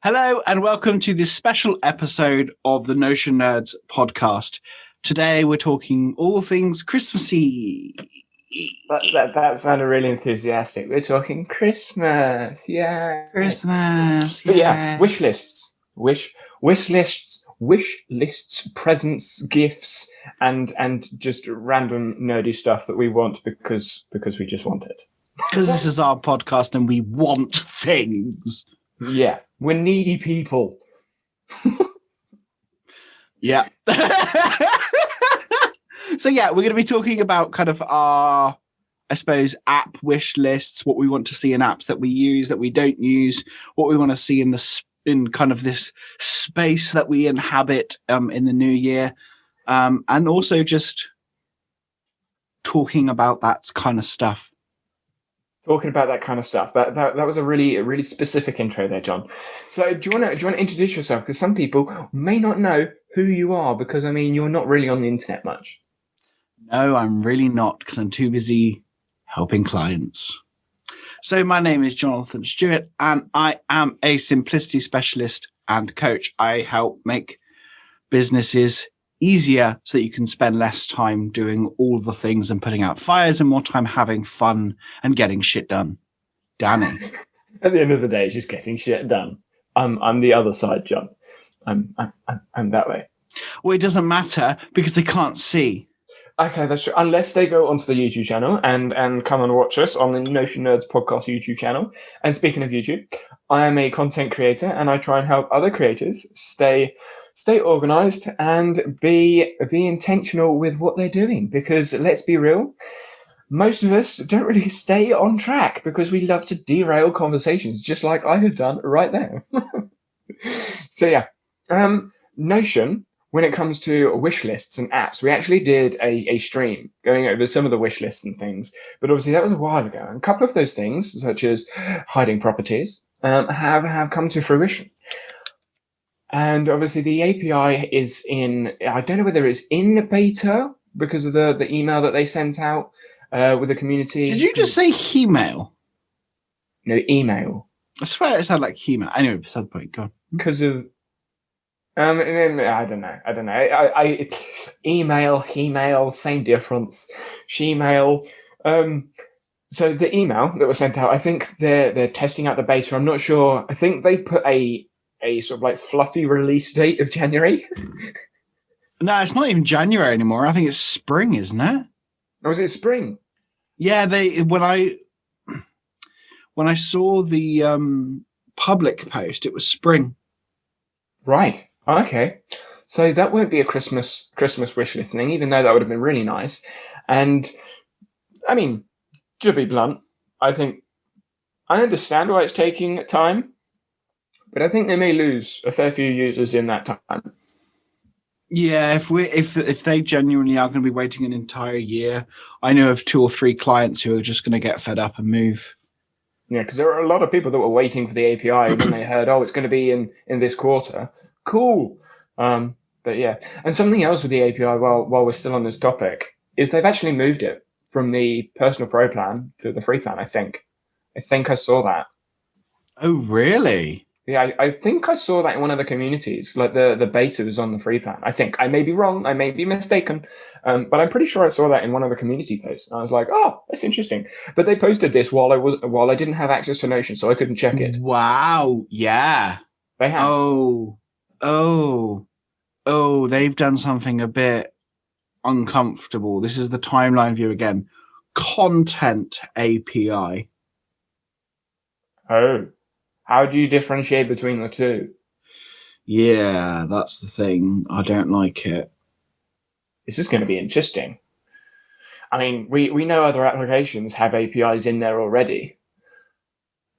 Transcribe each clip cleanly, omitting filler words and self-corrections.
Hello and welcome to this special episode of the Notion Nerds podcast. Today we're talking all things Christmassy. That sounded really enthusiastic. We're talking Christmas, yeah. Christmas, But yeah, wish lists, wish lists, presents, gifts, and just random nerdy stuff that we want because we just want it. Because this is our podcast and we want things. Yeah, we're needy people. Yeah. So yeah, we're going to be talking about kind of our, I suppose, app wish lists, what we want to see in apps that we use, that we don't use, what we want to see in kind of this space that we inhabit in the new year, and also just talking about that kind of stuff. Talking about that kind of stuff. That was a really specific intro there, John. So do you want to introduce yourself? Because some people may not know who you are, because I mean you're not really on the internet much. No, I'm really not, because I'm too busy helping clients. So my name is Jonathan Stewart, and I am a simplicity specialist and coach. I help make businesses easier so that you can spend less time doing all the things and putting out fires and more time having fun and getting shit done. Danny. At the end of the day, it's just getting shit done. I'm the other side, John. I'm that way. Well, it doesn't matter because they can't see. Okay, that's true. Unless they go onto the YouTube channel and come and watch us on the Notion Nerds podcast YouTube channel. And speaking of YouTube, I am a content creator and I try and help other creators stay organized and be intentional with what they're doing. Because let's be real, most of us don't really stay on track because we love to derail conversations, just like I have done right now. So yeah, Notion. When it comes to wish lists and apps, we actually did a stream going over some of the wish lists and things. But obviously that was a while ago. And a couple of those things, such as hiding properties, have come to fruition. And obviously the API is in, I don't know whether it's in beta because of the email that they sent out with the community. Did you just say email? No, email. I swear it sounded like email. Anyway, beside the point, go on. Because of... I don't know. I email, same difference. Shemail. So the email that was sent out, I think they're testing out the beta. I'm not sure. I think they put a sort of like fluffy release date of January. No, it's not even January anymore. I think it's spring, isn't it? Or is it spring? Yeah, when I saw the public post, it was spring. Right. Okay, so that won't be a Christmas wish list thing, even though that would have been really nice. And I mean, to be blunt, I think I understand why it's taking time, but I think they may lose a fair few users in that time. Yeah, if they genuinely are going to be waiting an entire year, I know of 2 or 3 clients who are just going to get fed up and move. Yeah, because there are a lot of people that were waiting for the API when they heard, oh, it's going to be in this quarter. Cool. But yeah, and something else with the API while we're still on this topic is they've actually moved it from the personal pro plan to the free plan. I think I saw that. Oh, really? Yeah, I think I saw that in one of the communities. Like the beta was on the free plan. I think I may be wrong. I may be mistaken. But I'm pretty sure I saw that in one of the community posts. And I was like, oh, that's interesting. But they posted this while I didn't have access to Notion, so I couldn't check it. Wow. Yeah. They have. Oh, they've done something a bit uncomfortable. This is the timeline view again. Content API. Oh. How do you differentiate between the two? Yeah, that's the thing. I don't like it. This is going to be interesting. I mean, we know other applications have APIs in there already.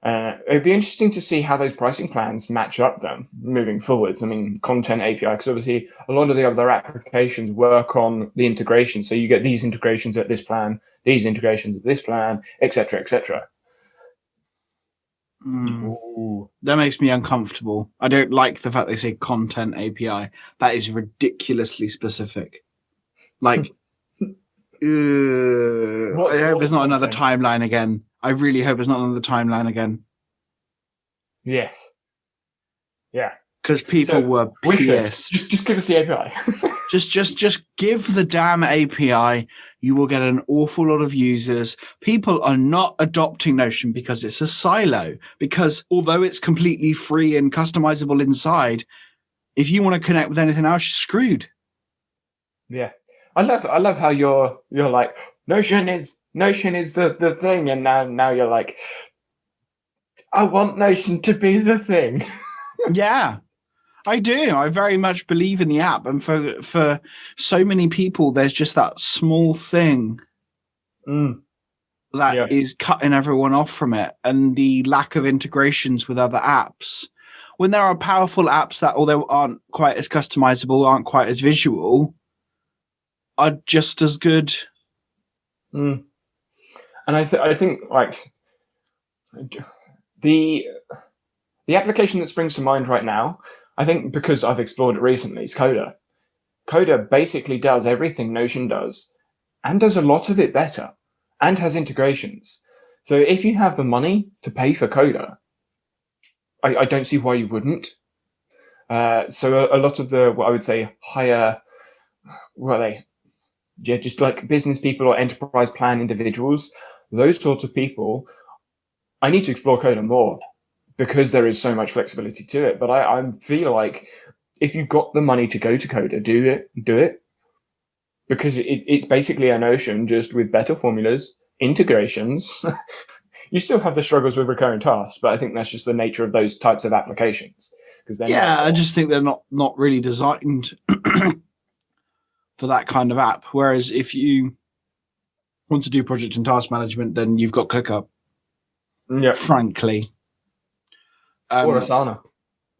It'd be interesting to see how those pricing plans match up then moving forwards. I mean, content API, because obviously a lot of the other applications work on the integration. So you get these integrations at this plan, these integrations at this plan, etc., etc. That makes me uncomfortable. I don't like the fact they say content API. That is ridiculously specific. Like, I hope it's not another timeline again. I really hope it's not another timeline again. Yes. Yeah. Because people were pissed. Just give us the API. just give the damn API. You will get an awful lot of users. People are not adopting Notion because it's a silo. Because although it's completely free and customizable inside, if you want to connect with anything else, you're screwed. Yeah. I love how you're like, Notion is the thing, and now you're like, I want Notion to be the thing. Yeah. I do. I very much believe in the app. And for so many people, there's just that small thing that is cutting everyone off from it. And the lack of integrations with other apps. When there are powerful apps that, although aren't quite as customizable, aren't quite as visual, are just as good. And I think like the application that springs to mind right now, I think because I've explored it recently, is Coda. Coda basically does everything Notion does, and does a lot of it better, and has integrations. So if you have the money to pay for Coda, I don't see why you wouldn't. So a lot of the, what I would say, higher, just like business people or enterprise plan individuals, those sorts of people, I need to explore Coda more, because there is so much flexibility to it. But I feel like if you've got the money to go to Coda, do it. Because it's basically a Notion just with better formulas, integrations. You still have the struggles with recurring tasks, but I think that's just the nature of those types of applications. I just think they're not really designed for that kind of app. Whereas if you want to do project and task management, then you've got ClickUp. Yeah. Frankly. Or Asana.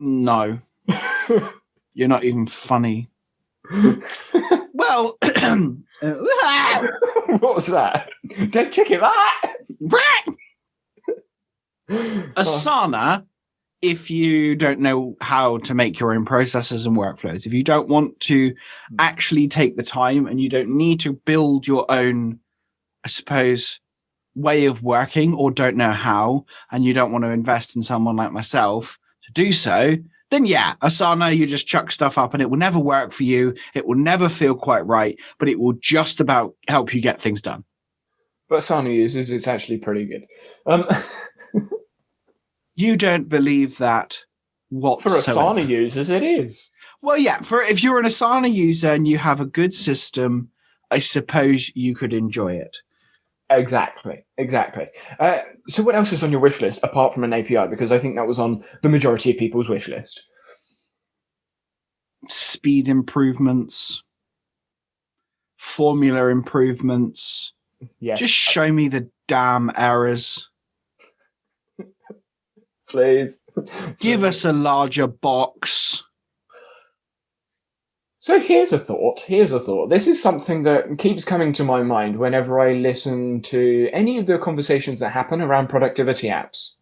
No. You're not even funny. Well, what was that? Dead chicken. Asana, if you don't know how to make your own processes and workflows, if you don't want to actually take the time and you don't need to build your own, I suppose, way of working, or don't know how, and you don't want to invest in someone like myself to do so, then yeah, Asana, you just chuck stuff up and it will never work for you. It will never feel quite right, but it will just about help you get things done. But Asana users, it's actually pretty good. You don't believe that whatsoever. For Asana users, it is. Well, yeah, if you're an Asana user and you have a good system, I suppose you could enjoy it. Exactly. So what else is on your wish list apart from an API? Because I think that was on the majority of people's wish list. Speed improvements, formula improvements. Yes. Just show me the damn errors. Please. Give us a larger box. So here's a thought. This is something that keeps coming to my mind whenever I listen to any of the conversations that happen around productivity apps.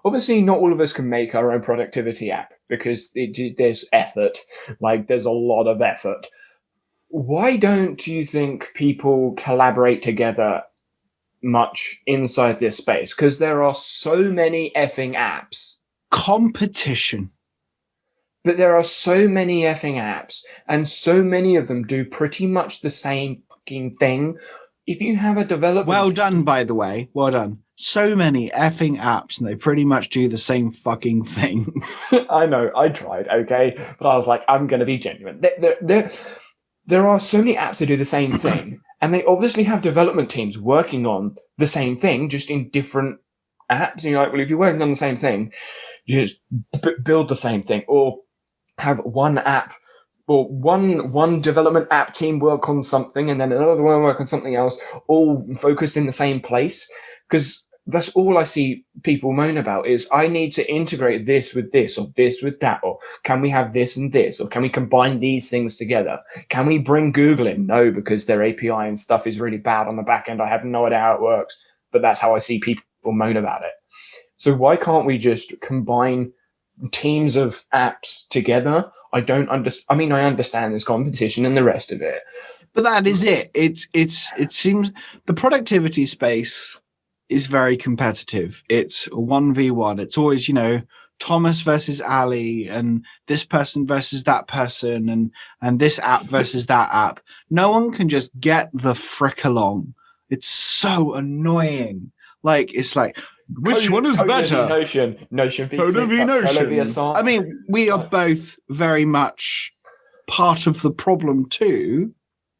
Obviously, not all of us can make our own productivity app because there's effort. Like, there's a lot of effort. Why don't you think people collaborate together much inside this space? Because there are so many effing apps. Competition. But there are so many effing apps, and so many of them do pretty much the same fucking thing. If you have a development... Well done, by the way. Well done. So many effing apps, and they pretty much do the same fucking thing. I know, I tried, okay? But I was like, I'm going to be genuine. There are so many apps that do the same thing, and they obviously have development teams working on the same thing, just in different apps. And you're like, well, if you're working on the same thing, you just build the same thing, or have one app or one development app team work on something and then another one work on something else, all focused in the same place. Because that's all I see people moan about is, I need to integrate this with this, or this with that, or can we have this and this, or can we combine these things together? Can we bring Google in? No, because their API and stuff is really bad on the back end. I have no idea how it works, but that's how I see people moan about it. So why can't we just combine teams of apps together? I understand this competition and the rest of it, but that is it. It seems the productivity space is very competitive. It's 1v1. It's always, Thomas versus Ali and this person versus that person and this app versus that app. No one can just get the frick along. It's so annoying. Like, it's like, which one is better? Notion v Coda v ClickUp, Coda v Notion. Asana. I mean, we are both very much part of the problem too.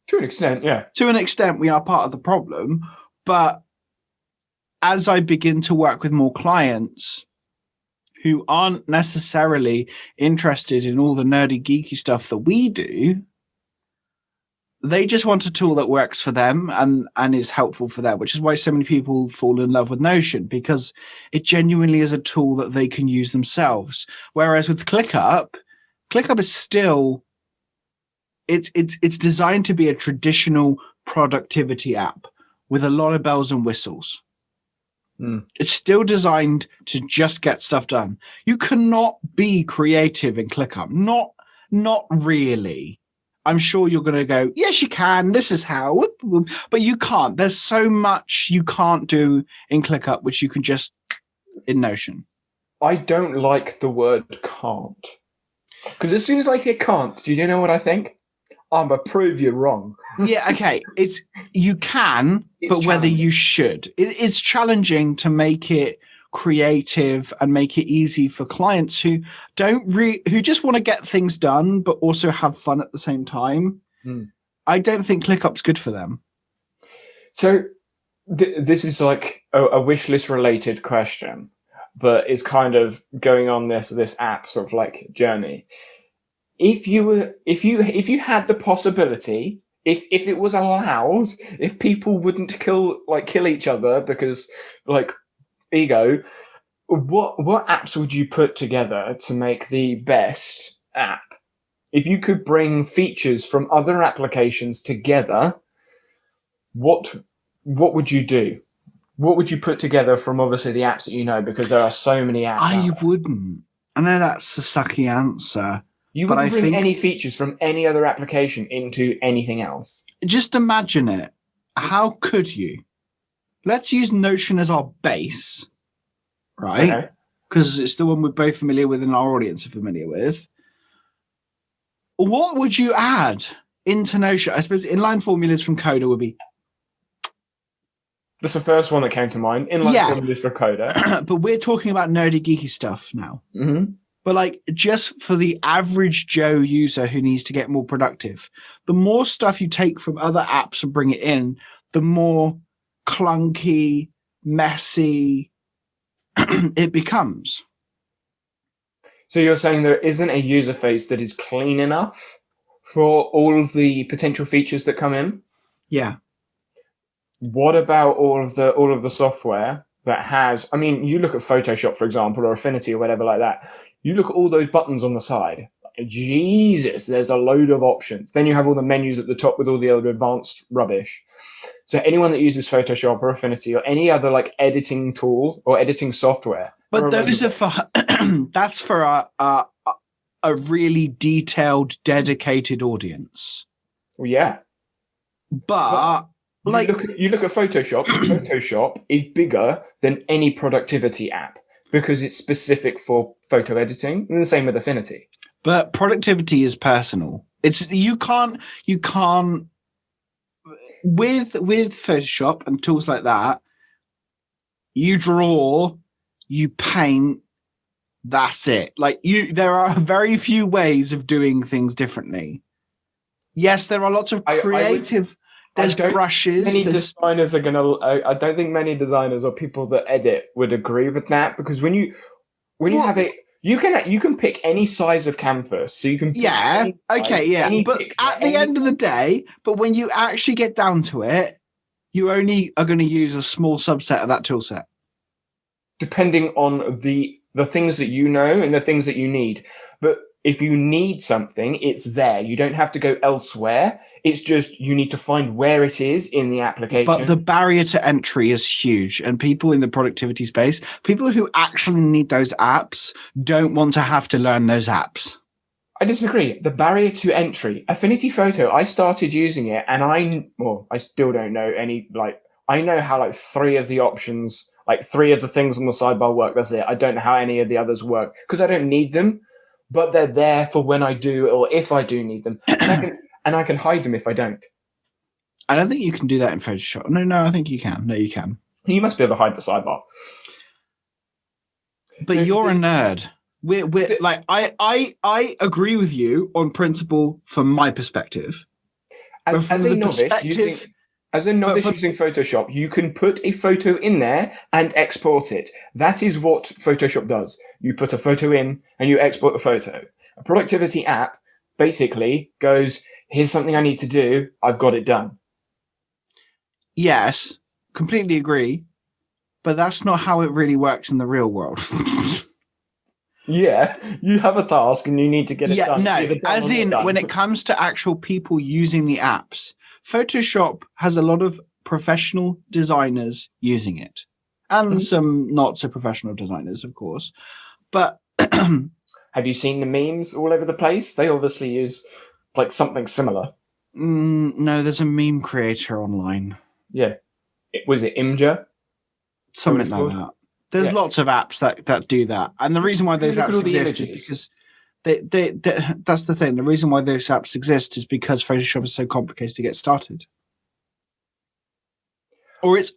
To an extent, yeah. To an extent, we are part of the problem. But as I begin to work with more clients who aren't necessarily interested in all the nerdy, geeky stuff that we do, they just want a tool that works for them and is helpful for them, which is why so many people fall in love with Notion, because it genuinely is a tool that they can use themselves. Whereas with ClickUp is still, it's designed to be a traditional productivity app with a lot of bells and whistles. It's still designed to just get stuff done. You cannot be creative in ClickUp. Not really. I'm sure you're going to go, yes, you can. This is how. But you can't. There's so much you can't do in ClickUp, which you can just in Notion. I don't like the word can't. Because as soon as I hear can't, do you know what I think? I'm going to prove you wrong. Yeah, okay. You can, but whether you should. It's challenging to make it creative and make it easy for clients who who just want to get things done, but also have fun at the same time. I don't think ClickUp's good for them. So this is like a wish list related question, but it's kind of going on this app sort of like journey. If you had the possibility, if it was allowed, if people wouldn't kill each other because like ego, what apps would you put together to make the best app? If you could bring features from other applications together, what would you do? What would you put together from obviously the apps that you know, because there are so many apps? I wouldn't. I know that's a sucky answer. You wouldn't bring any features from any other application into anything else. Just imagine it. How could you? Let's use Notion as our base, right? Because it's the one we're both familiar with and our audience are familiar with. What would you add into Notion? I suppose inline formulas from Coda would be... That's the first one that came to mind. Inline formulas for Coda. But we're talking about nerdy, geeky stuff now. Mm-hmm. But like just for the average Joe user who needs to get more productive, the more stuff you take from other apps and bring it in, the more clunky, messy it becomes. So you're saying there isn't a user face that is clean enough for all of the potential features that come in? Yeah. What about all of the software that has, I mean, you look at Photoshop, for example, or Affinity or whatever like that. You look at all those buttons on the side. Jesus, there's a load of options. Then you have all the menus at the top with all the other advanced rubbish. So anyone that uses Photoshop or Affinity or any other like editing tool or editing software. But those are for, that's for a really detailed, dedicated audience. Well, yeah. But you look at Photoshop. Photoshop is bigger than any productivity app because it's specific for photo editing, and the same with Affinity. But productivity is personal. It's you can't with Photoshop and tools like that. You draw, you paint. That's it. Like there are very few ways of doing things differently. Yes, there are lots of creative. There's brushes. Designers are gonna. I don't think many designers or people that edit would agree with that, because when you have it, you can pick any size of canvas, so you can. Pick but at the end of the day, but when you actually get down to it, you only are going to use a small subset of that tool set, depending on the things that you know and the things that you need. But if you need something, it's there. You don't have to go elsewhere. It's just you need to find where it is in the application. But the barrier to entry is huge. And people in the productivity space, people who actually need those apps, don't want to have to learn those apps. I disagree. The barrier to entry. Affinity Photo, I started using it and I still don't know any, I know how 3 of the options Like 3 of the things on the sidebar work. That's it. I don't know how any of the others work because I don't need them, but they're there for when I do or if I do need them, and I can hide them if I don't. I don't think you can do that in Photoshop. No, I think you can. No, you can. You must be able to hide the sidebar. But you're a nerd. We're like I agree with you on principle from my perspective. As a novice using Photoshop, you can put a photo in there and export it. That is what Photoshop does. You put a photo in and you export the photo. A productivity app basically goes, here's something I need to do. I've got it done. Yes, completely agree. But that's not how it really works in the real world. Yeah, you have a task and you need to get it done. No, as in when it comes to actual people using the apps, Photoshop has a lot of professional designers using it. And some not so professional designers, of course. But have you seen the memes all over the place? They obviously use like something similar. No, there's a meme creator online. Yeah. Was it Imgur? Something like that. There's lots of apps that do that. And the reason why those apps exist is because that's the thing. The reason why those apps exist is because Photoshop is so complicated to get started. Or it's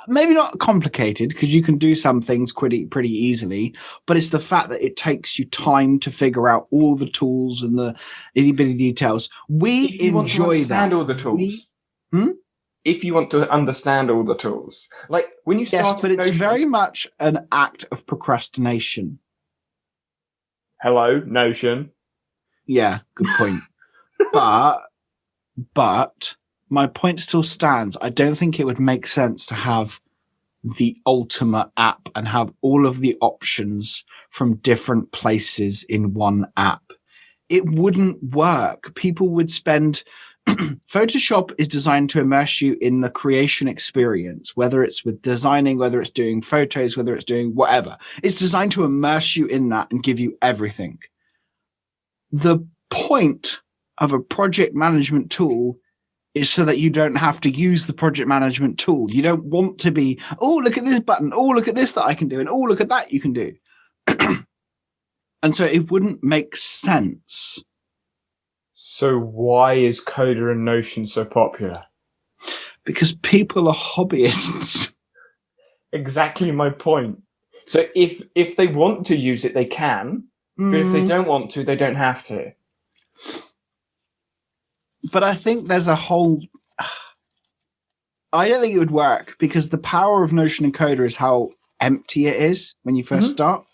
maybe not complicated because you can do some things pretty easily, but it's the fact that it takes you time to figure out all the tools and the itty bitty details. We enjoy that. All the tools. If you want to understand all the tools, like when you start, yes, but it's very much an act of procrastination. Hello, Notion. Yeah, good point. but my point still stands. I don't think it would make sense to have the ultimate app and have all of the options from different places in one app. It wouldn't work. People would spend... Photoshop is designed to immerse you in the creation experience, whether it's with designing, whether it's doing photos, whether it's doing whatever. It's designed to immerse you in that and give you everything. The point of a project management tool is so that you don't have to use the project management tool. You don't want to be, oh, look at this button. Oh, look at this that I can do. And oh, look at that you can do. And so it wouldn't make sense. So why is Coda and Notion so popular? Because people are hobbyists. Exactly my point. So if they want to use it, they can. But if they don't want to, they don't have to. But I think there's a whole... I don't think it would work because the power of Notion and Coda is how empty it is when you first start.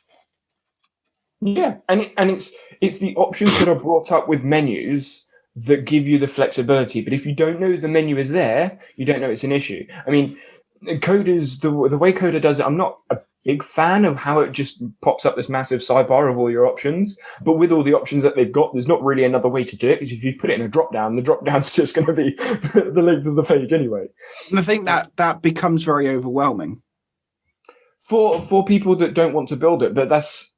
Yeah, and it's the options that are brought up with menus that give you the flexibility. But if you don't know the menu is there, you don't know it's an issue. I mean, Coda's the way Coda does it. I'm not a big fan of how it just pops up this massive sidebar of all your options. But with all the options that they've got, there's not really another way to do it because if you put it in a drop down, the drop down's just going to be the length of the page anyway. And I think that becomes very overwhelming for people that don't want to build it. But that's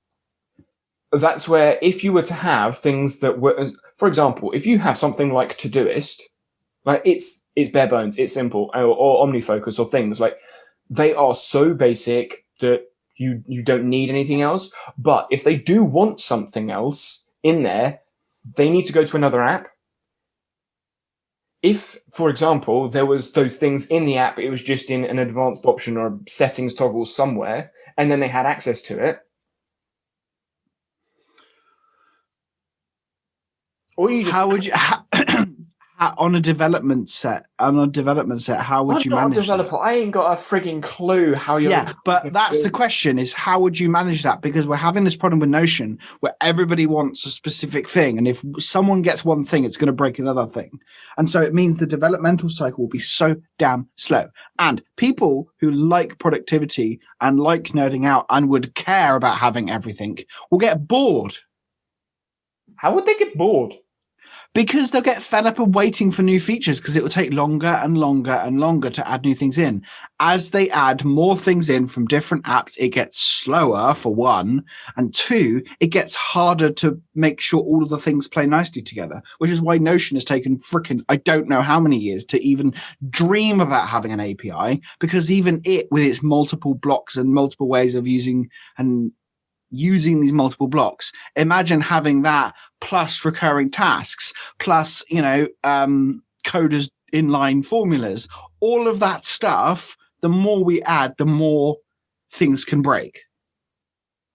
where if you were to have things that were, for example, if you have something like Todoist, like it's bare bones, it's simple, or OmniFocus or things like they are so basic that you don't need anything else. But if they do want something else in there, they need to go to another app. If, for example, there was those things in the app, it was just in an advanced option or settings toggle somewhere, and then they had access to it. Or you just, how would you on a development set? How would you manage that? I'm not a developer. I ain't got a frigging clue how you're... Yeah, but that's the question is how would you manage that? Because we're having this problem with Notion where everybody wants a specific thing. And if someone gets one thing, it's going to break another thing. And so it means the developmental cycle will be so damn slow. And people who like productivity and like nerding out and would care about having everything will get bored. How would they get bored? Because they'll get fed up of waiting for new features because it will take longer and longer and longer to add new things in. As they add more things in from different apps, it gets slower, for one, and two, it gets harder to make sure all of the things play nicely together, which is why Notion has taken frickin' I don't know how many years to even dream about having an API, because even it, with its multiple blocks and multiple ways of using these multiple blocks, imagine having that plus recurring tasks, plus, coders inline formulas, all of that stuff. The more we add, the more things can break.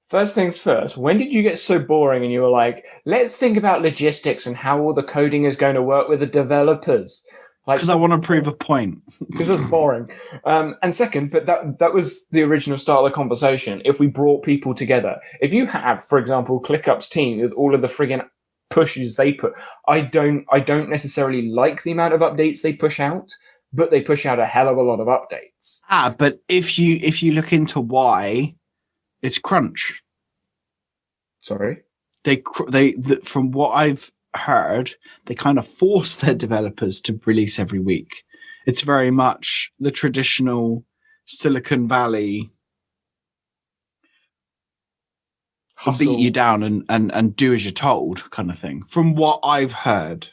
First things first, when did you get so boring and you were like, let's think about logistics and how all the coding is going to work with the developers? Because I want to prove a point. Because it's boring. And second, but that was the original start of the conversation. If we brought people together, if you have, for example, ClickUp's team with all of the friggin' pushes they put, I don't necessarily like the amount of updates they push out, but they push out a hell of a lot of updates. But if you look into why, it's crunch. Sorry, they from what I've heard, they kind of force their developers to release every week. It's very much the traditional Silicon Valley hustle. Beat you down and do as you're told kind of thing, from what I've heard.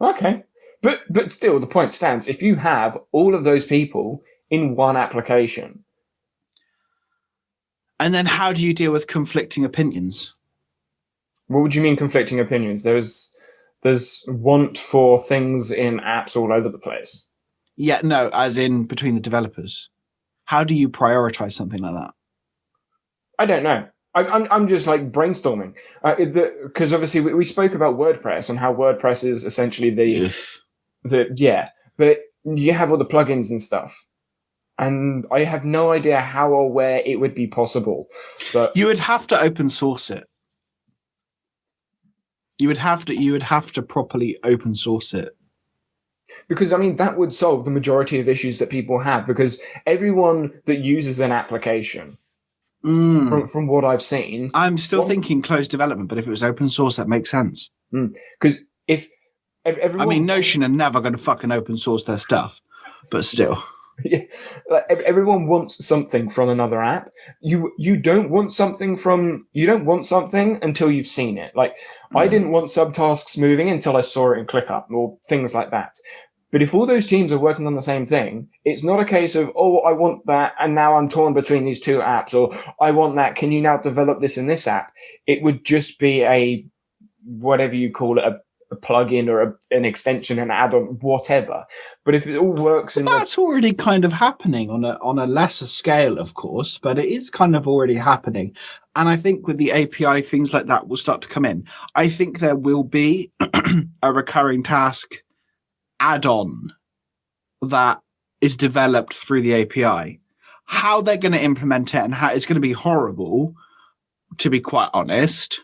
Okay. But still, the point stands. If you have all of those people in one application. And then how do you deal with conflicting opinions? What would you mean conflicting opinions? There's want for things in apps all over the place. Yeah, no, as in between the developers. How do you prioritize something like that? I don't know. I'm just like brainstorming. Because obviously we spoke about WordPress and how WordPress is essentially but you have all the plugins and stuff. And I have no idea how or where it would be possible. But you would have to open source it. You would have to properly open source it. Because, I mean, that would solve the majority of issues that people have, because everyone that uses an application, from what I've seen... I'm still thinking closed development, but if it was open source, that makes sense. Because if everyone... I mean, Notion are never going to fucking open source their stuff, but still... Yeah, like everyone wants something from another app. You don't want something until you've seen it. Like I didn't want subtasks moving until I saw it in ClickUp or things like that. But if all those teams are working on the same thing, it's not a case of, oh, I want that and now I'm torn between these two apps, or I want that, can you now develop this in this app? It would just be a, whatever you call it, a plug-in or an extension, an add-on, whatever. But if it all works that's already kind of happening on a lesser scale, of course, but it is kind of already happening. And I think with the API, things like that will start to come in. I think there will be a recurring task add-on that is developed through the API. How they're going to implement it and how it's going to be horrible, to be quite honest,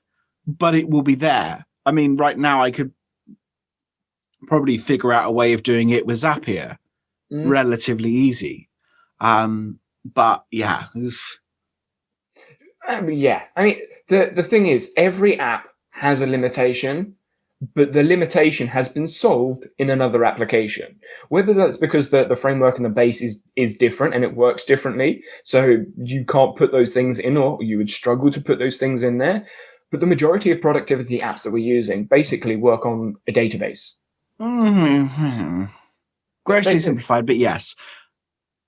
but it will be there. I mean, right now I could probably figure out a way of doing it with Zapier, relatively easy. But yeah. I mean, the thing is, every app has a limitation, but the limitation has been solved in another application. Whether that's because the framework and the base is different and it works differently, so you can't put those things in, or you would struggle to put those things in there. But the majority of productivity apps that we're using basically work on a database. Grossly simplified, but yes.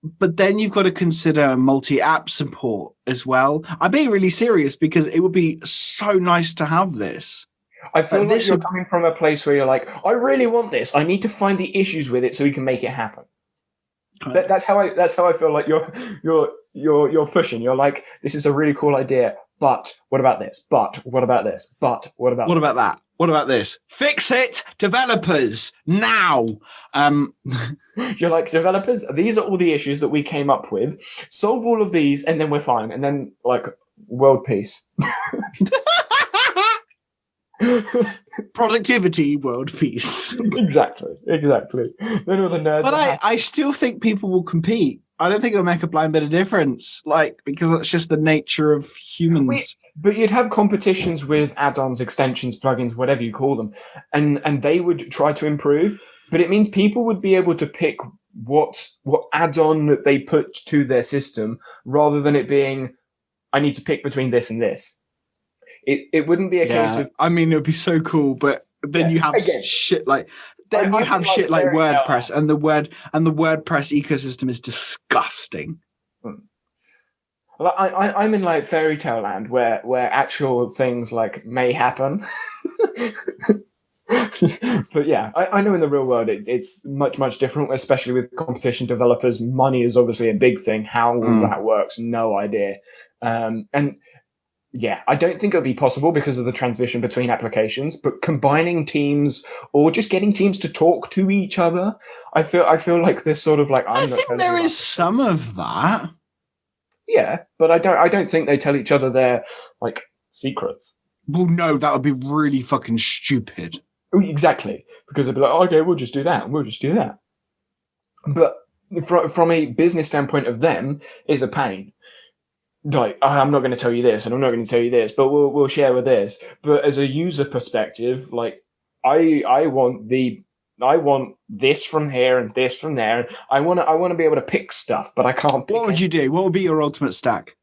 But then you've got to consider multi-app support as well. I'm being really serious because it would be so nice to have this. I feel like you're coming from a place where you're like, I really want this. I need to find the issues with it so we can make it happen. That's how I feel like you're pushing. You're like, this is a really cool idea. But what about this? But what about this? But what about that? What about this? Fix it, developers, now. You're like, developers, these are all the issues that we came up with. Solve all of these, and then we're fine. And then, like, world peace. Productivity, world peace. Exactly. Then all the nerds. But I still think people will compete. I don't think it'll make a blind bit of difference, because that's just the nature of humans. But you'd have competitions with add-ons, extensions, plugins, whatever you call them, and they would try to improve. But it means people would be able to pick what add-on that they put to their system, rather than it being, I need to pick between this and this. It wouldn't be a case of. I mean, it would be so cool, but then you have again, shit like. Then you have shit like WordPress, and the WordPress ecosystem is disgusting. Like, I'm in like fairy tale land where actual things like may happen. But yeah, I know in the real world it's much different, especially with competition developers. Money is obviously a big thing. How that works, no idea. And yeah, I don't think it'll be possible because of the transition between applications, but combining teams or just getting teams to talk to each other, I feel like this sort of like, I think there is some of that. Yeah, but I don't think they tell each other their like secrets. Well, no, that would be really fucking stupid. Exactly, because they'd be like, okay, we'll just do that, and we'll just do that. But from a business standpoint of them, is a pain. Like, I'm not going to tell you this, and I'm not going to tell you this, but we'll share with this. But as a user perspective, like, I want this from here and this from there. I want to be able to pick stuff, but I can't pick. What would you do? What would be your ultimate stack?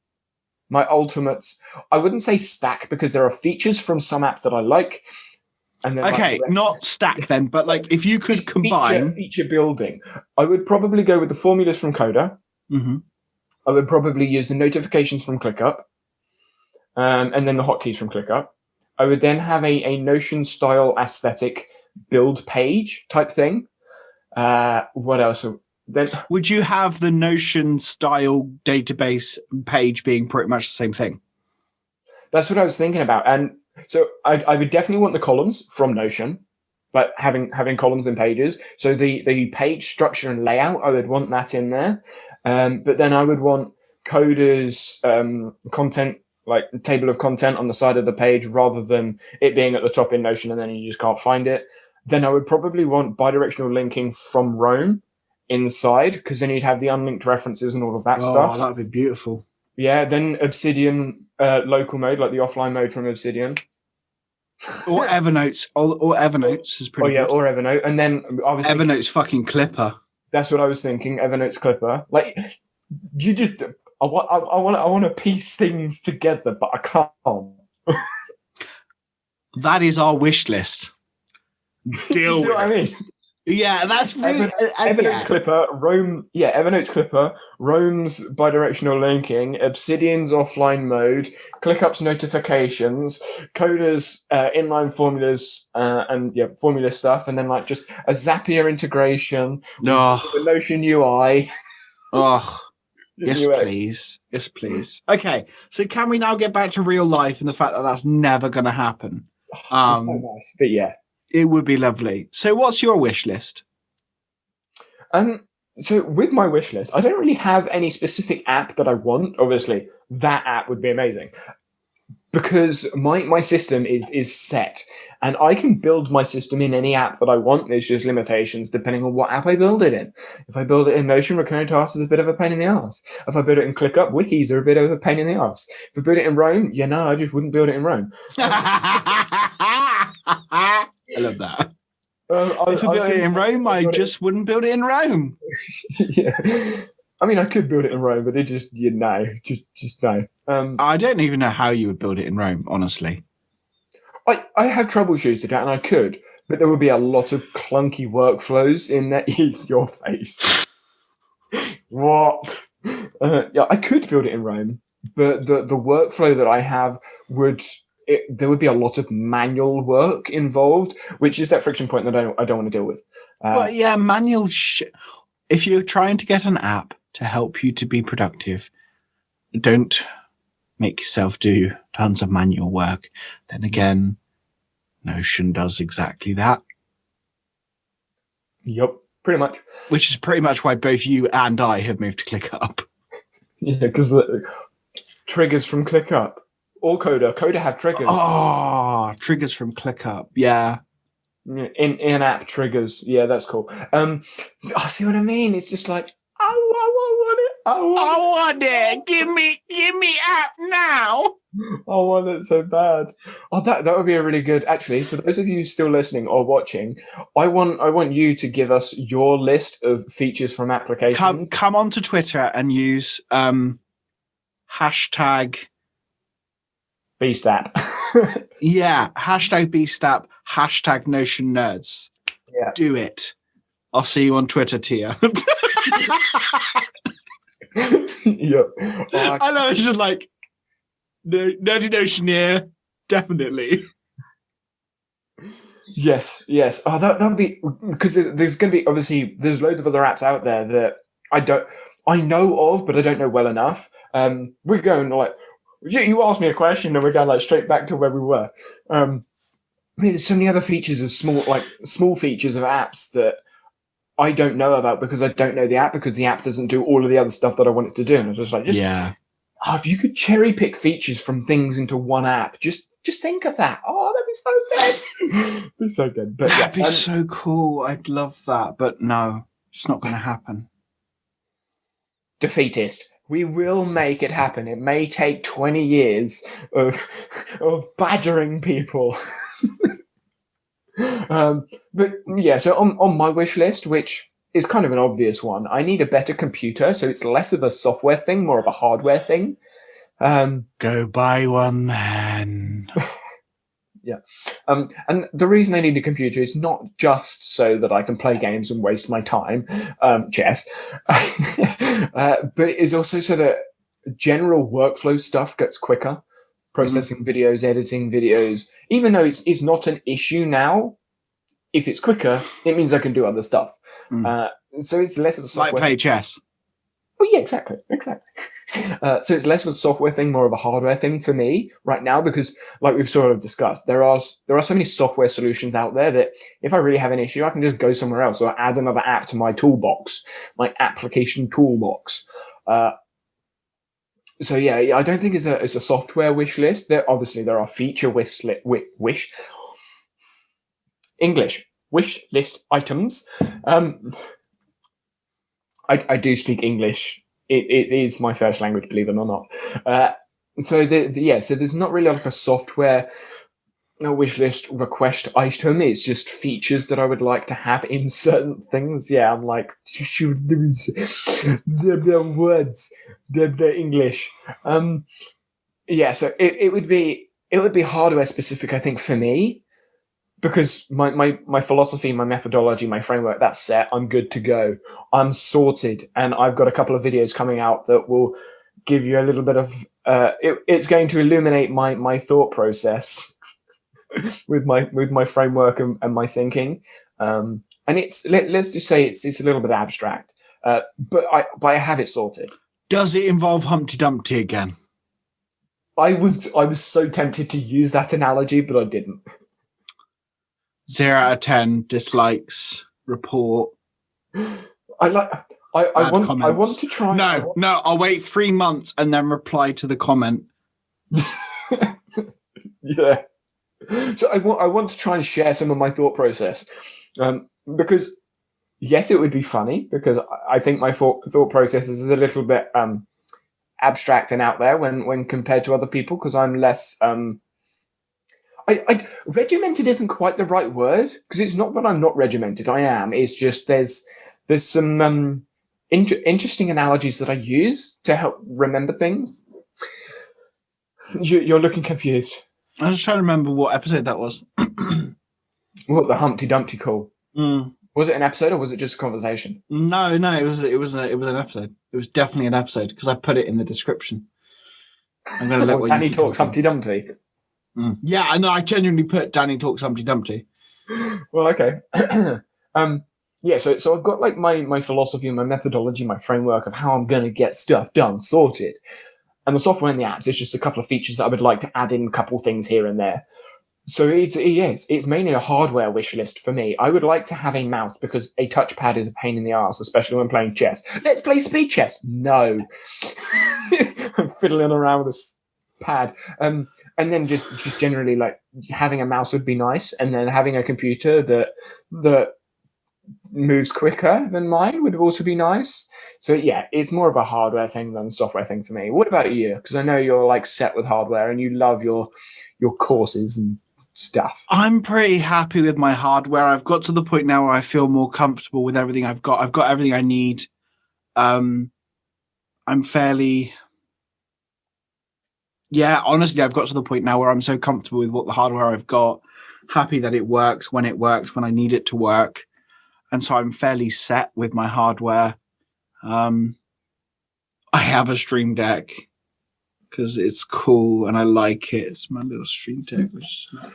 My ultimates, I wouldn't say stack, because there are features from some apps that I like. And then okay, not stack then, but like if you could combine feature building, I would probably go with the formulas from Coda. Mm-hmm. I would probably use the notifications from ClickUp, and then the hotkeys from ClickUp. I would then have a Notion style aesthetic build page type thing. What else? Then would you have the Notion style database page being pretty much the same thing? That's what I was thinking about, and so I would definitely want the columns from Notion, but having columns and pages. So the page structure and layout, I would want that in there. But then I would want Coda's content, like table of content on the side of the page, rather than it being at the top in Notion and then you just can't find it. Then I would probably want bidirectional linking from Roam inside, because then you'd have the unlinked references and all of that stuff. Oh, that'd be beautiful. Yeah, then Obsidian local mode, like the offline mode from Obsidian. Or Evernote. Or Evernote is pretty good. Or Evernote. And then I was Evernote's fucking Clipper. That's what I was thinking, Evernote's Clipper. Like, you just... I want to piece things together, but I can't. That is our wish list. Deal with what I mean? Yeah, that's really Evernote's Clipper, Roam. Yeah, Evernote's Clipper, Roam's bidirectional linking, Obsidian's offline mode, ClickUp's notifications, Coda's inline formulas, and formula stuff, and then like just a Zapier integration, the Notion UI. Oh, yes, please. Yes, please. Okay, so can we now get back to real life and the fact that that's never going to happen? It's so nice, but yeah. It would be lovely. So what's your wish list? So with my wish list, I don't really have any specific app that I want. Obviously, that app would be amazing, because my system is set, and I can build my system in any app that I want. There's just limitations depending on what app I build it in. If I build it in Notion, recurring tasks is a bit of a pain in the arse. If I build it in ClickUp, wikis are a bit of a pain in the arse. If I build it in Roam, I just wouldn't build it in Roam. I love that. If I built it in Rome, I just wouldn't build it in Rome. Yeah. I mean, I could build it in Rome, but it just, just no. I don't even know how you would build it in Rome, honestly. I have troubleshooted that, and I could, but there would be a lot of clunky workflows in that. Your face. What? Yeah, I could build it in Rome, but the workflow that I have would... there would be a lot of manual work involved, which is that friction point that I don't want to deal with. Well, yeah, manual shit. If you're trying to get an app to help you to be productive, don't make yourself do tons of manual work. Then again, Notion does exactly that. Yep, pretty much. Which is pretty much why both you and I have moved to ClickUp. Yeah, because the triggers from ClickUp. Or Coda. Coda have triggers. Oh, triggers from ClickUp. Yeah. In-app triggers. Yeah, that's cool. I see what I mean. It's just like, I want it. I want it. Give me app now. I want it so bad. Oh, that would be a really good. Actually, for those of you still listening or watching, I want you to give us your list of features from applications. Come onto Twitter and use hashtag Beast app. hashtag BSTAP, hashtag Notion Nerds. Yeah. Do it. I'll see you on Twitter, Tia. Yeah. I know, it's just like Nerdy Notioneer, definitely. Yes. Oh, that'd be because there's going to be obviously there's loads of other apps out there that I know of, but I don't know well enough. We're going like you asked me a question, and we're going like straight back to where we were. I mean, there's so many other features of small features of apps that I don't know about because I don't know the app because the app doesn't do all of the other stuff that I want it to do. And I was just like, if you could cherry pick features from things into one app, just think of that. Oh, that'd be so good. Be so good. But that'd be so cool. I'd love that. But no, it's not going to happen. Defeatist. We will make it happen. It may take 20 years of badgering people. But yeah, so on my wish list, which is kind of an obvious one, I need a better computer, so it's less of a software thing, more of a hardware thing. Go buy one then. Yeah. And the reason I need a computer is not just so that I can play games and waste my time, chess, but it is also so that general workflow stuff gets quicker. Processing videos, editing videos, even though it's not an issue now, if it's quicker, it means I can do other stuff. So it's less of a software. Like play chess. Oh yeah, exactly. So it's less of a software thing, more of a hardware thing for me right now, because like we've sort of discussed, there are so many software solutions out there that if I really have an issue, I can just go somewhere else or add another app to my toolbox, my application toolbox. So yeah, I don't think it's a software wish list. There are feature wish list items. I do speak English. It is my first language, believe it or not. So there's not really like a software wish list request item. It's just features that I would like to have in certain things. Yeah, I'm like the words, the English. Yeah, so it would be hardware specific, I think, for me. Because my philosophy, my methodology, my framework, that's set. I'm good to go. I'm sorted. And I've got a couple of videos coming out that will give you a little bit of... it's going to illuminate my thought process with my framework and my thinking. And let's just say it's a little bit abstract. But I have it sorted. Does it involve Humpty Dumpty again? I was so tempted to use that analogy, but I didn't. 0 out of 10 dislikes report. I want to try. No, I'll wait 3 months and then reply to the comment. Yeah. So I want to try and share some of my thought process, because yes, it would be funny because I think my thought process is a little bit abstract and out there when compared to other people because I'm less. Regimented isn't quite the right word because it's not that I'm not regimented. I am. It's just there's some interesting analogies that I use to help remember things. You're looking confused. I was trying to remember what episode that was. What, the Humpty Dumpty call? Mm. Was it an episode or was it just a conversation? No, it was an episode. It was definitely an episode because I put it in the description. I'm going to let Danny talks Humpty Dumpty. Mm. Yeah, I know. I genuinely put Danny talks Humpty Dumpty. Well, okay. Yeah, so I've got like my philosophy and my methodology, my framework of how I'm going to get stuff done, sorted. And the software and the apps is just a couple of features that I would like to add in a couple things here and there. So it's mainly a hardware wish list for me. I would like to have a mouse because a touchpad is a pain in the ass, especially when playing chess. Let's play speed chess. No. I'm fiddling around with this pad. And then just generally like having a mouse would be nice. And then having a computer that moves quicker than mine would also be nice. So yeah, it's more of a hardware thing than a software thing for me. What about you? Because I know you're like set with hardware and you love your courses and stuff. I'm pretty happy with my hardware. I've got to the point now where I feel more comfortable with everything I've got. I've got everything I need. I'm fairly, yeah, honestly, I've got to the point now where I'm so comfortable with what the hardware I've got, happy that it works, when I need it to work. And so I'm fairly set with my hardware. I have a Stream Deck because it's cool and I like it. It's my little Stream Deck, which is a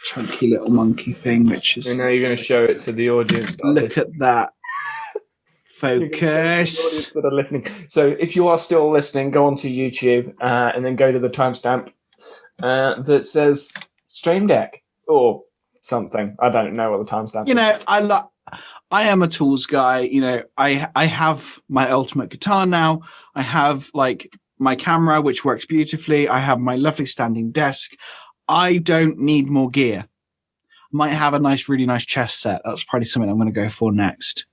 chunky little monkey thing, which is... And now you're going to show it to the audience. Look at that. Focus. That are listening. So if you are still listening, go onto YouTube and then go to the timestamp that says Stream Deck or something. I don't know what the timestamp is. I am a tools guy. I have my ultimate guitar now. I have like my camera, which works beautifully. I have my lovely standing desk. I don't need more gear. Might have a really nice chess set. That's probably something I'm going to go for next.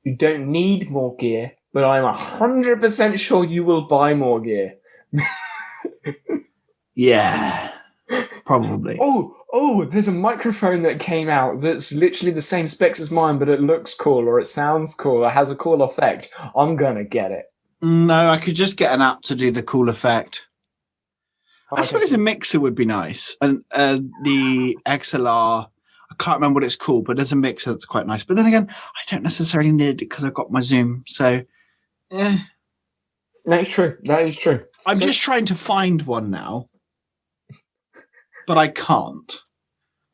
You don't need more gear, but I'm 100% sure you will buy more gear. Yeah, probably. Oh, there's a microphone that came out that's literally the same specs as mine, but it looks cool or it sounds cool. It has a cool effect. I'm going to get it. No, I could just get an app to do the cool effect. I suppose a mixer would be nice. And the XLR, I can't remember what it's called, but there's a mixer that's quite nice. But then again, I don't necessarily need it because I've got my Zoom. So, That is true. I'm just trying to find one now, but I can't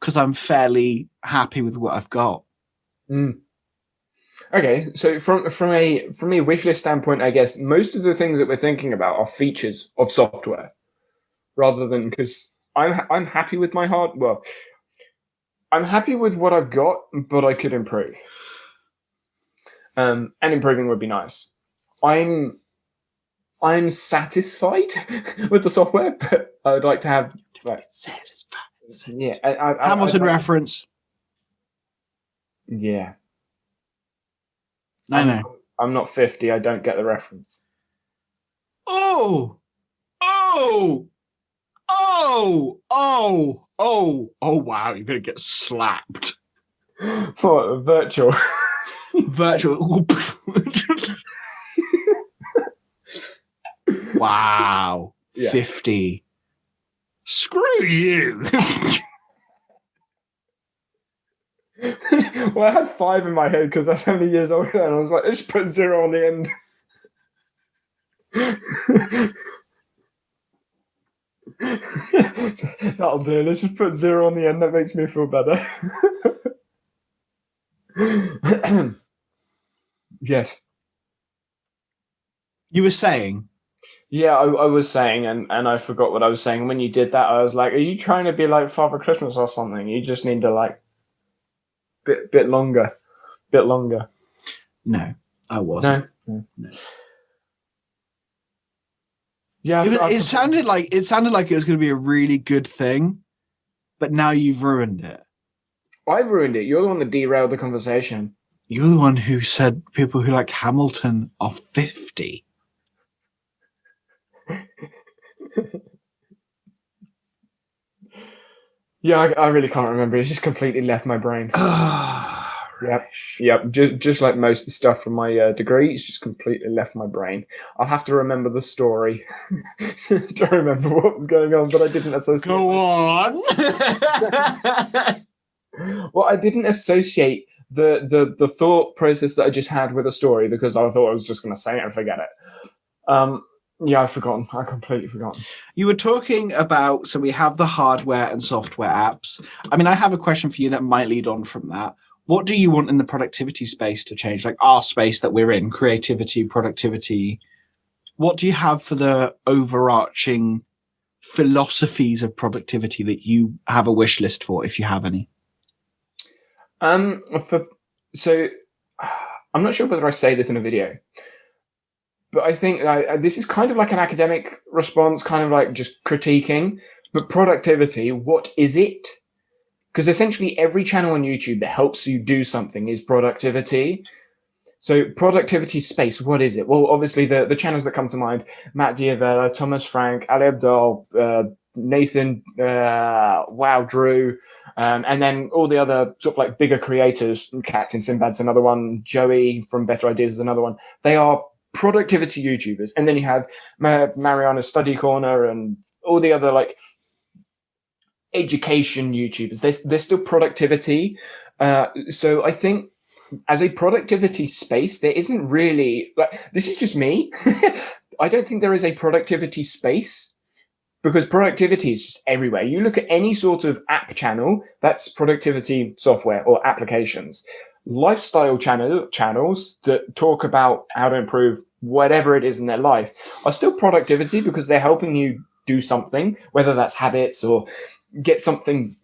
because I'm fairly happy with what I've got. Okay, so from a wishlist standpoint, I guess most of the things that we're thinking about are features of software, rather than because I'm happy with my I'm happy with what I've got, but I could improve. And improving would be nice. I'm satisfied with the software, but I would like to have Satisfied. Yeah, Hamilton reference. Yeah. No. I'm not 50. I don't get the reference. Oh, wow, you're going to get slapped. For virtual. Virtual. Wow. Yeah. 50. Screw you. Well, I had 5 in my head because that's how many years older, and I was like, let's put 0 on the end. That'll do. Let's just put 0 on the end. That makes me feel better. Yes. You were saying? Yeah, I was saying, and I forgot what I was saying. When you did that, I was like, are you trying to be like Father Christmas or something? You just need to like bit longer. No, I wasn't. No. Yeah, it sounded like it was going to be a really good thing, but now you've ruined it. I've ruined it. You're the one that derailed the conversation. You're the one who said people who like Hamilton are 50. Yeah, I really can't remember. It's just completely left my brain. Yep. Just like most of the stuff from my degree, it's just completely left my brain. I'll have to remember the story to remember what was going on, but I didn't associate. Go on. Well, I didn't associate the thought process that I just had with a story because I thought I was just going to say it and forget it. Yeah, I've forgotten. I completely forgotten. You were talking about, so we have the hardware and software apps. I mean, I have a question for you that might lead on from that. What do you want in the productivity space to change? Like our space that we're in, creativity, productivity. What do you have for the overarching philosophies of productivity that you have a wish list for, if you have any? So I'm not sure whether I say this in a video, but I think this is kind of like an academic response, kind of like just critiquing. But productivity, what is it? because essentially every channel on YouTube that helps you do something is productivity. So productivity space, what is it? Well, obviously the channels that come to mind: Matt Diavella, Thomas Frank, Ali Abdaal, Nathan, Drew, and then all the other sort of like bigger creators. Captain Sinbad's another one. Joey from Better Ideas is another one. They are productivity YouTubers. And then you have Mariana's Study Corner and all the other like education YouTubers. There's still productivity. So I think as a productivity space, there isn't really, like, this is just me. I don't think there is a productivity space, because productivity is just everywhere. You look at any sort of app channel, that's productivity software or applications. Lifestyle channels that talk about how to improve whatever it is in their life are still productivity, because they're helping you do something, whether that's habits or get something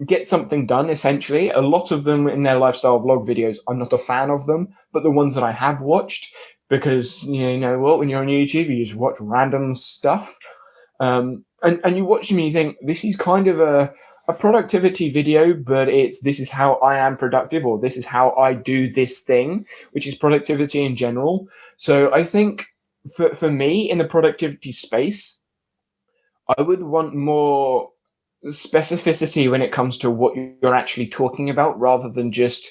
done. Essentially, a lot of them in their lifestyle vlog videos, I'm not a fan of them, but the ones that I have watched, because you know what, when you're on YouTube, you just watch random stuff, and you watch them and you think, this is kind of a productivity video, but this is how I am productive, or this is how I do this thing, which is productivity in general. So I think for me in the productivity space, I would want more specificity when it comes to what you're actually talking about, rather than just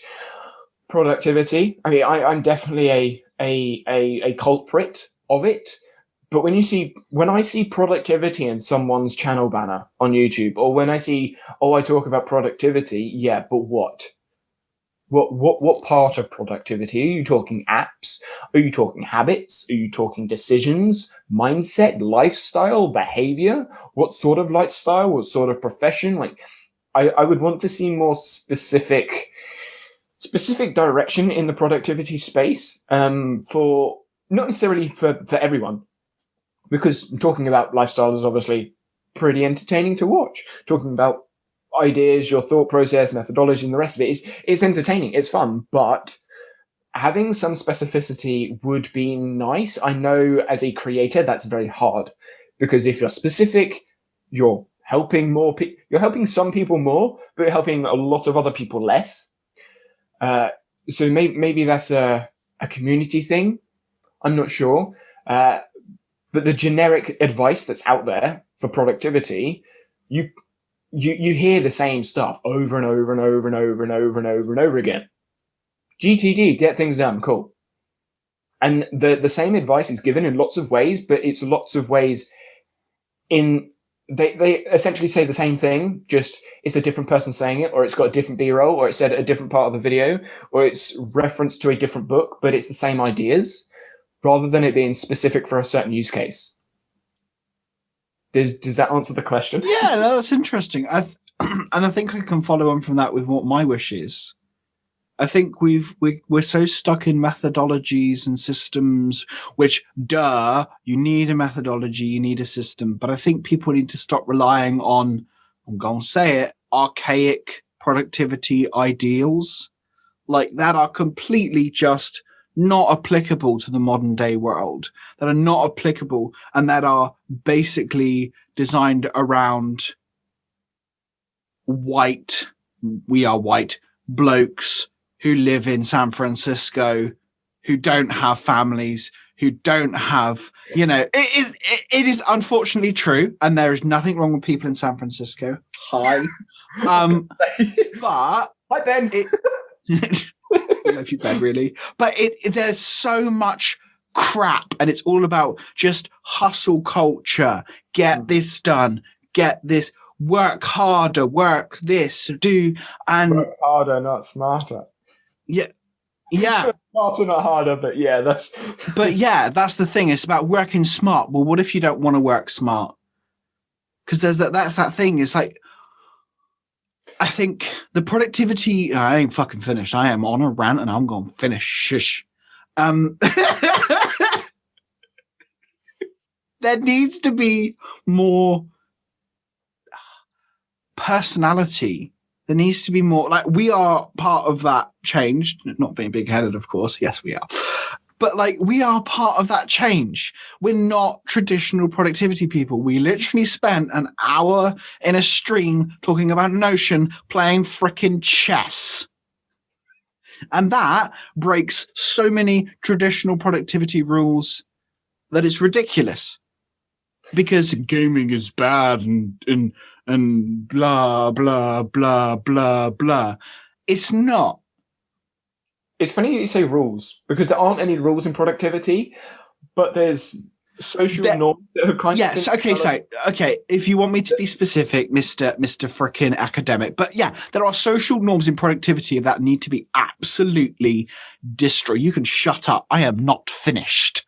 productivity. I mean, I'm definitely a culprit of it. But when I see productivity in someone's channel banner on YouTube, or when I see, I talk about productivity, yeah, but what? What part of productivity? Are you talking apps? Are you talking habits? Are you talking decisions, mindset, lifestyle, behavior? What sort of lifestyle? What sort of profession? Like, I would want to see more specific direction in the productivity space, for not necessarily for everyone, because talking about lifestyle is obviously pretty entertaining to watch. Talking about ideas, your thought process, methodology, and the rest of it is entertaining. It's fun, but having some specificity would be nice. I know as a creator, that's very hard, because if you're specific, you're helping you're helping some people more, but you're helping a lot of other people less. So maybe that's a community thing. I'm not sure. But the generic advice that's out there for productivity, you hear the same stuff over and over and over and over and over and over and over again. GTD, get things done, cool. And the same advice is given in lots of ways, but it's lots of ways they essentially say the same thing, just it's a different person saying it, or it's got a different B-roll, or it's said at a different part of the video, or it's referenced to a different book, but it's the same ideas, rather than it being specific for a certain use case. Does that answer the question? Yeah, no, that's interesting. And I think I can follow on from that with what my wish is. I think we're so stuck in methodologies and systems, which, you need a methodology, you need a system. But I think people need to stop relying on, I'm going to say it, archaic productivity ideals like that are completely just not applicable to the modern day world, that are not applicable, and that are basically designed around white blokes who live in San Francisco, who don't have families, who don't have, it is unfortunately true. And there is nothing wrong with people in San Francisco. Hi. But hi, Ben. I love you, Ben, really. But there's so much crap, and it's all about just hustle culture. Get this done. Get this. Work harder. Work this. Do and work harder, not smarter. Yeah. Smarter, not harder. But yeah, that's. But yeah, that's the thing. It's about working smart. Well, what if you don't want to work smart? Because that's that thing. It's like, I think the productivity. I ain't fucking finished. I am on a rant, and I'm going to finish. Shush. There needs to be more personality. There needs to be more. Like, we are part of that change. Not being big-headed, of course. Yes, we are. But like, we are part of that change. We're not traditional productivity people. We literally spent an hour in a stream talking about Notion, playing frickin' chess. And that breaks so many traditional productivity rules that it's ridiculous. Because gaming is bad and blah, blah, blah, blah, blah. It's not. It's funny that you say rules, because there aren't any rules in productivity, but there's social norms that have kind of yes. been Okay. If you want me to be specific, Mister Frickin' Academic, but yeah, there are social norms in productivity that need to be absolutely destroyed. You can shut up. I am not finished.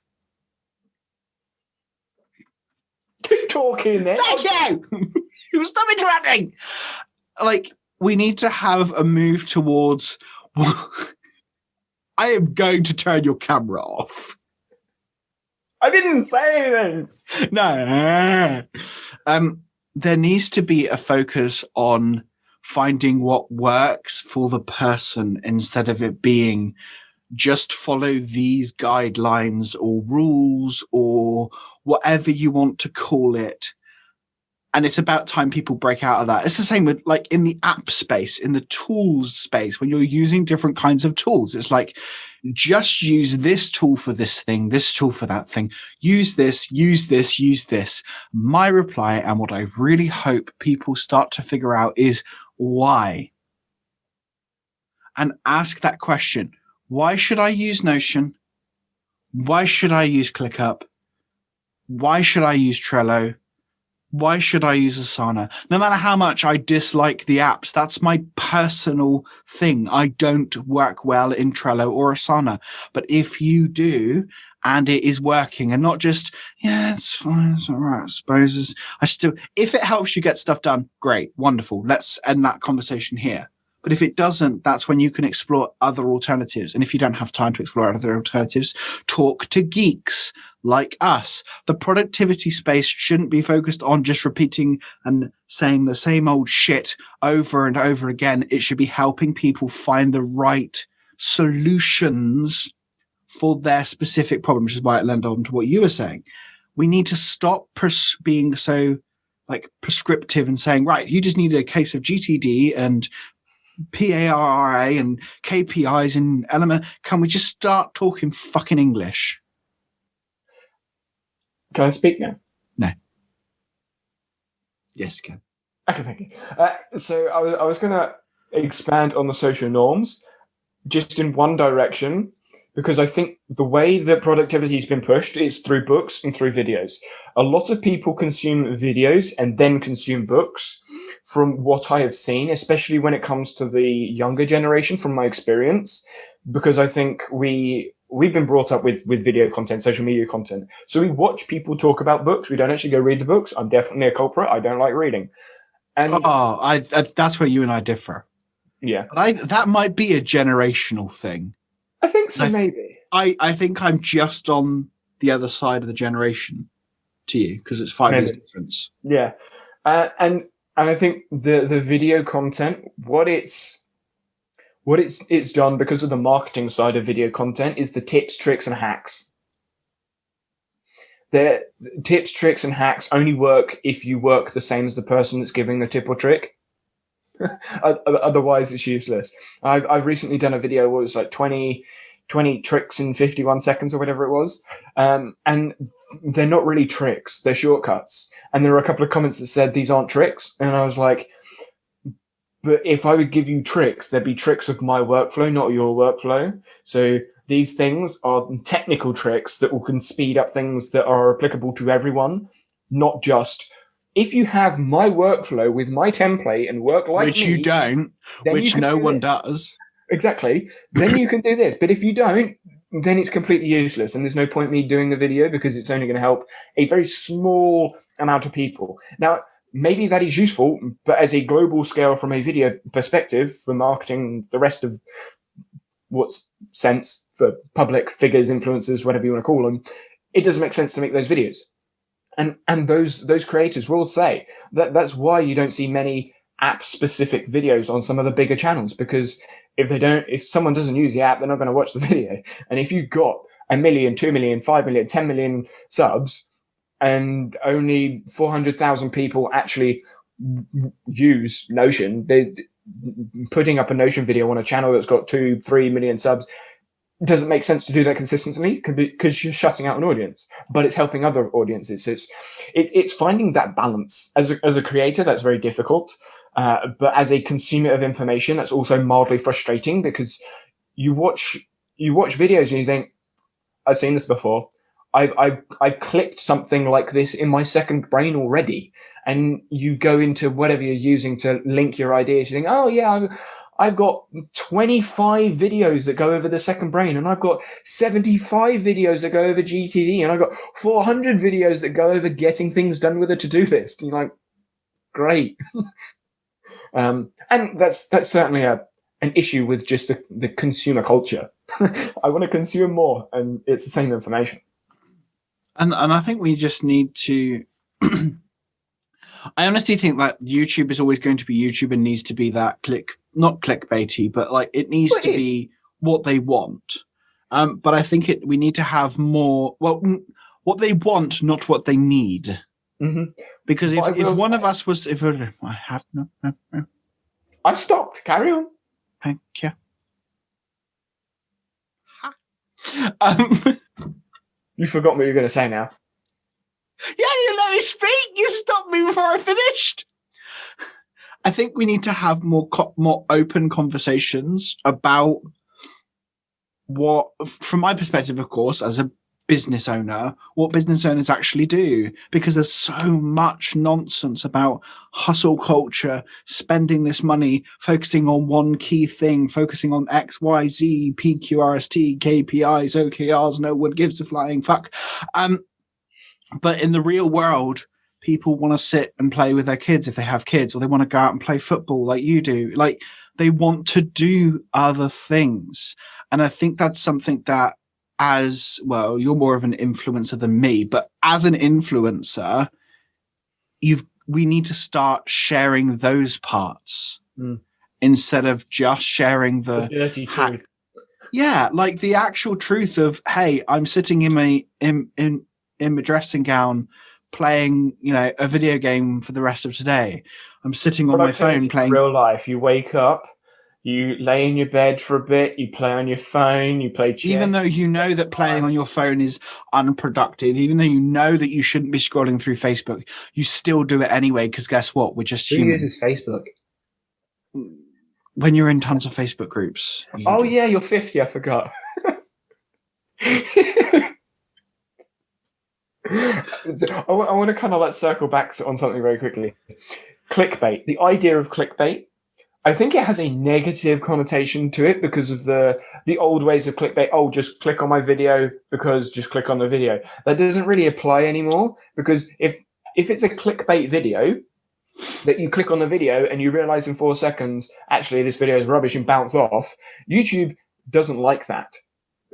Keep talking then. Thank you. You stop interrupting. Like, we need to have a move towards. I am going to turn your camera off. I didn't say anything. No. There needs to be a focus on finding what works for the person instead of it being just follow these guidelines or rules or whatever you want to call it. And it's about time people break out of that. It's the same with like in the app space, in the tools space, when you're using different kinds of tools. It's like, just use this tool for this thing, this tool for that thing. Use this, use this, use this. My reply, and what I really hope people start to figure out, is why. And ask that question. Why should I use Notion? Why should I use ClickUp? Why should I use Trello? Why should I use Asana? No matter how much I dislike the apps, that's my personal thing. I don't work well in Trello or Asana. But if you do, and it is working, and not just, yeah, it's fine, it's all right, I suppose. If it helps you get stuff done, great, wonderful. Let's end that conversation here. But if it doesn't, that's when you can explore other alternatives. And if you don't have time to explore other alternatives, talk to geeks like us. The productivity space shouldn't be focused on just repeating and saying the same old shit over and over again. It should be helping people find the right solutions for their specific problem, which is why it led on to what you were saying. We need to stop being so like prescriptive and saying, right, you just need a case of GTD and PARA and KPIs and element. Can we just start talking fucking English? Can I speak now? No. Yes, you can. Okay, thank you. So I was going to expand on the social norms just in one direction, because I think the way that productivity has been pushed is through books and through videos. A lot of people consume videos and then consume books, from what I have seen, especially when it comes to the younger generation, from my experience, because I think we've been brought up with video content, social media content. So we watch people talk about books. We don't actually go read the books. I'm definitely a culprit. I don't like reading. And that's where you and I differ. Yeah. But that might be a generational thing. I think so, maybe. I think I'm just on the other side of the generation to you, because it's 5 years difference. Yeah. And I think the video content, what it's done because of the marketing side of video content is the tips, tricks, and hacks. The tips, tricks, and hacks only work if you work the same as the person that's giving the tip or trick. Otherwise, it's useless. I've recently done a video where it was like 20 tricks in 51 seconds or whatever it was. And they're not really tricks. They're shortcuts. And there were a couple of comments that said these aren't tricks. And I was like, but if I would give you tricks, there'd be tricks of my workflow, not your workflow. So these things are technical tricks that can speed up things that are applicable to everyone, not just, if you have my workflow with my template and work like which me, you don't, which no one does. Exactly. Then you can do this. But if you don't, then it's completely useless. And there's no point in me doing the video, because it's only going to help a very small amount of people. Now, maybe that is useful, but as a global scale from a video perspective for marketing, the rest of what's sense for public figures, influencers, whatever you want to call them, it doesn't make sense to make those videos. And those creators will say that's why you don't see many app specific videos on some of the bigger channels, because if someone doesn't use the app, they're not going to watch the video. And if you've got 1 million, 2 million, 5 million, 10 million subs, and only 400,000 people actually use Notion. Putting up a Notion video on a channel that's got 2-3 million subs doesn't make sense to do that consistently because you're shutting out an audience, but it's helping other audiences. So it's finding that balance. As a creator, that's very difficult. But as a consumer of information, that's also mildly frustrating, because you watch videos and you think, I've seen this before. I've clicked something like this in my second brain already. And you go into whatever you're using to link your ideas. You think, oh yeah, I've got 25 videos that go over the second brain, and I've got 75 videos that go over GTD, and I've got 400 videos that go over getting things done with a to-do list. And you're like, great. And that's certainly an issue with just the consumer culture. I want to consume more, and it's the same information. And I think we just need to. I honestly think that YouTube is always going to be YouTube and needs to be that not clickbaity, but like it needs to be what they want. But I think we need to have more, what they want, not what they need. Mm-hmm. Because if one of us was, I stopped. Carry on. Thank you. You forgot what you were going to say now. Yeah, you let me speak. You stopped me before I finished. I think we need to have more open conversations about what, from my perspective, of course, as a business owner, what business owners actually do, because there's so much nonsense about hustle culture, spending this money, focusing on one key thing, focusing on X, Y, Z, PQRST, KPIs, OKRs, no one gives a flying fuck. But in the real world, people want to sit and play with their kids if they have kids, or they want to go out and play football like you do. Like, they want to do other things. And I think that's something that, as well, you're more of an influencer than me, but as an influencer, we need to start sharing those parts instead of just sharing the dirty truth. Yeah, like the actual truth of, hey, I'm sitting in my dressing gown playing, a video game for the rest of today. I'm sitting on my phone playing. Real life, you wake up, you lay in your bed for a bit, you play on your phone, you play chess. Even though you know that playing on your phone is unproductive, even though you know that you shouldn't be scrolling through Facebook, you still do it anyway, because guess what? We're just human. Who uses Facebook? When you're in tons of Facebook groups. Oh yeah, you're 50, I forgot. I want to kind of circle back on something very quickly. Clickbait. The idea of clickbait, I think it has a negative connotation to it because of the old ways of clickbait. Oh, just click on my video because just click on the video. That doesn't really apply anymore, because if it's a clickbait video that you click on the video and you realize in 4 seconds, actually this video is rubbish, and bounce off, YouTube doesn't like that.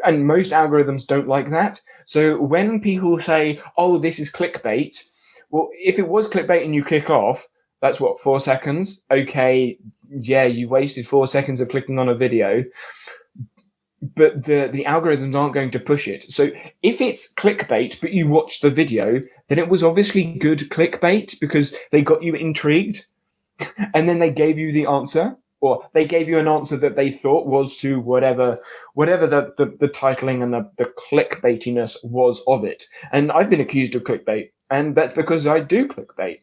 And most algorithms don't like that. So when people say, oh, this is clickbait, well, if it was clickbait and you click off, that's what, 4 seconds? Okay, yeah, you wasted 4 seconds of clicking on a video, but the algorithms aren't going to push it. So if it's clickbait, but you watch the video, then it was obviously good clickbait because they got you intrigued and then they gave you the answer. Or they gave you an answer that they thought was to whatever the titling and the clickbaitiness was of it. And I've been accused of clickbait, and that's because I do clickbait.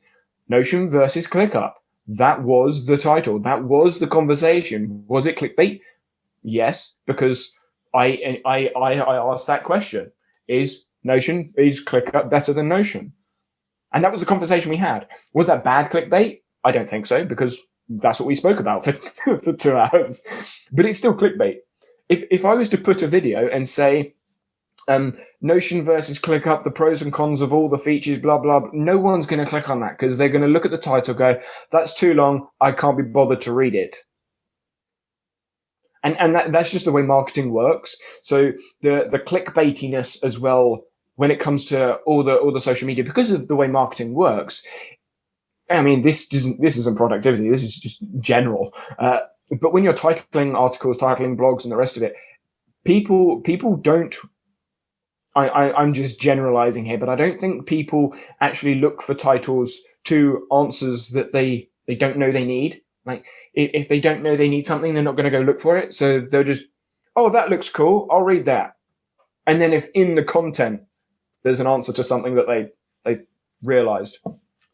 Notion versus ClickUp. That was the title. That was the conversation. Was it clickbait? Yes, because I asked that question. Is ClickUp better than Notion? And that was the conversation we had. Was that bad clickbait? I don't think so, because that's what we spoke about for 2 hours. But it's still clickbait. If I was to put a video and say, Notion versus ClickUp, the pros and cons of all the features, blah, blah, no one's going to click on that, because they're going to look at the title, go, that's too long, I can't be bothered to read it. And that's just the way marketing works. So the clickbaitiness as well, when it comes to all the social media, because of the way marketing works, I mean, this isn't productivity. This is just general. But when you're titling articles, titling blogs, and the rest of it, people don't I'm just generalizing here, but I don't think people actually look for titles to answers that they don't know they need. Like if they don't know they need something, they're not going to go look for it. So they'll just, oh, that looks cool, I'll read that. And then if in the content there's an answer to something that they realized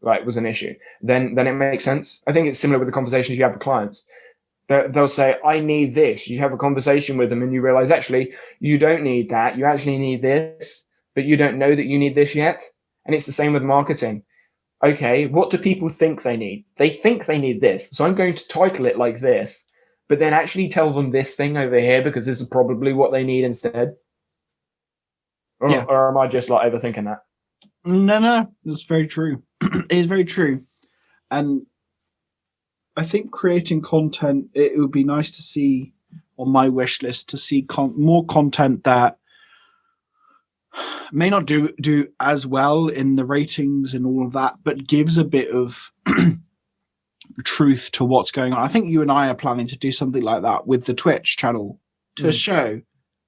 was an issue, then it makes sense. I think it's similar with the conversations you have with clients. They'll say, I need this. You have a conversation with them and you realize, actually, you don't need that. You actually need this, but you don't know that you need this yet. And it's the same with marketing. Okay, what do people think they need? They think they need this. So I'm going to title it like this, but then actually tell them this thing over here because this is probably what they need instead. Or am I just like overthinking that? No, that's very true. It is very true. And I think creating content, it would be nice to see on my wish list to see more content that may not do as well in the ratings and all of that, but gives a bit of truth to what's going on. I think you and I are planning to do something like that with the Twitch channel to show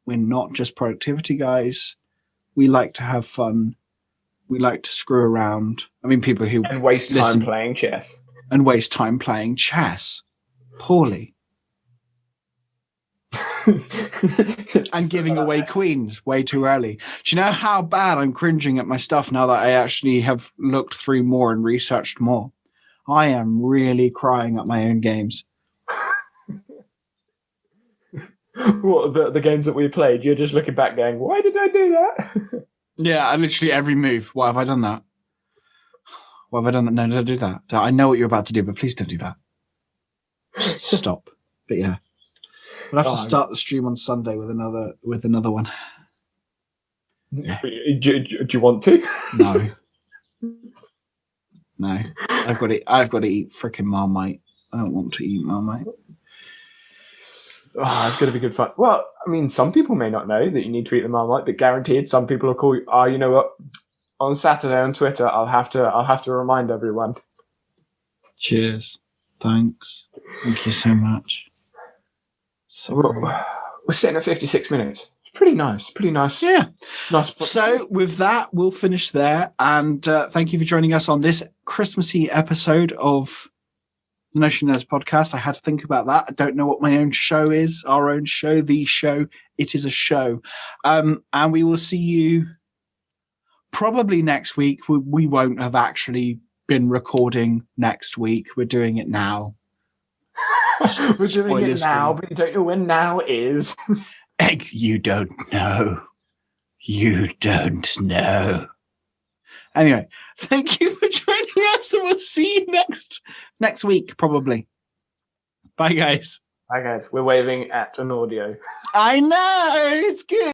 we're not just productivity guys. We like to have fun. We like to screw around. I mean, people who and waste time playing chess. And waste time playing chess poorly. And giving away queens way too early. Do you know how bad I'm cringing at my stuff now that I actually have looked through more and researched more? I am really crying at my own games. What, the games that we played, you're just looking back going, why did I do that? Yeah, literally every move. Why have I done that? Why have I done that? No, don't do that. I know what you're about to do, but please don't do that. Just stop. But yeah. We'll have to start the stream on Sunday with another one. Yeah. Do you want to? No. I've got to eat freaking Marmite. I don't want to eat Marmite. Oh, it's going to be good fun. Well, I mean, some people may not know that you need to eat the Marmite, but guaranteed, some people will call you. Oh, you know what? On Saturday on Twitter, I'll have to remind everyone. Cheers. Thanks. Thank you so much. So we're sitting at 56 minutes. It's pretty nice. Pretty nice. Yeah. Nice. So with that, we'll finish there. And thank you for joining us on this Christmassy episode of the Notion Nerds podcast. I had to think about that. I don't know what my own show is. Our own show, the show. It is a show. And we will see you probably next week. We won't have actually been recording next week. We're doing it now. We're doing it now, but you don't know when now is. Egg, you don't know. You don't know. Anyway, thank you for joining us, and we'll see you next week, probably. Bye, guys. Bye, guys. We're waving at an audio. I know. It's good.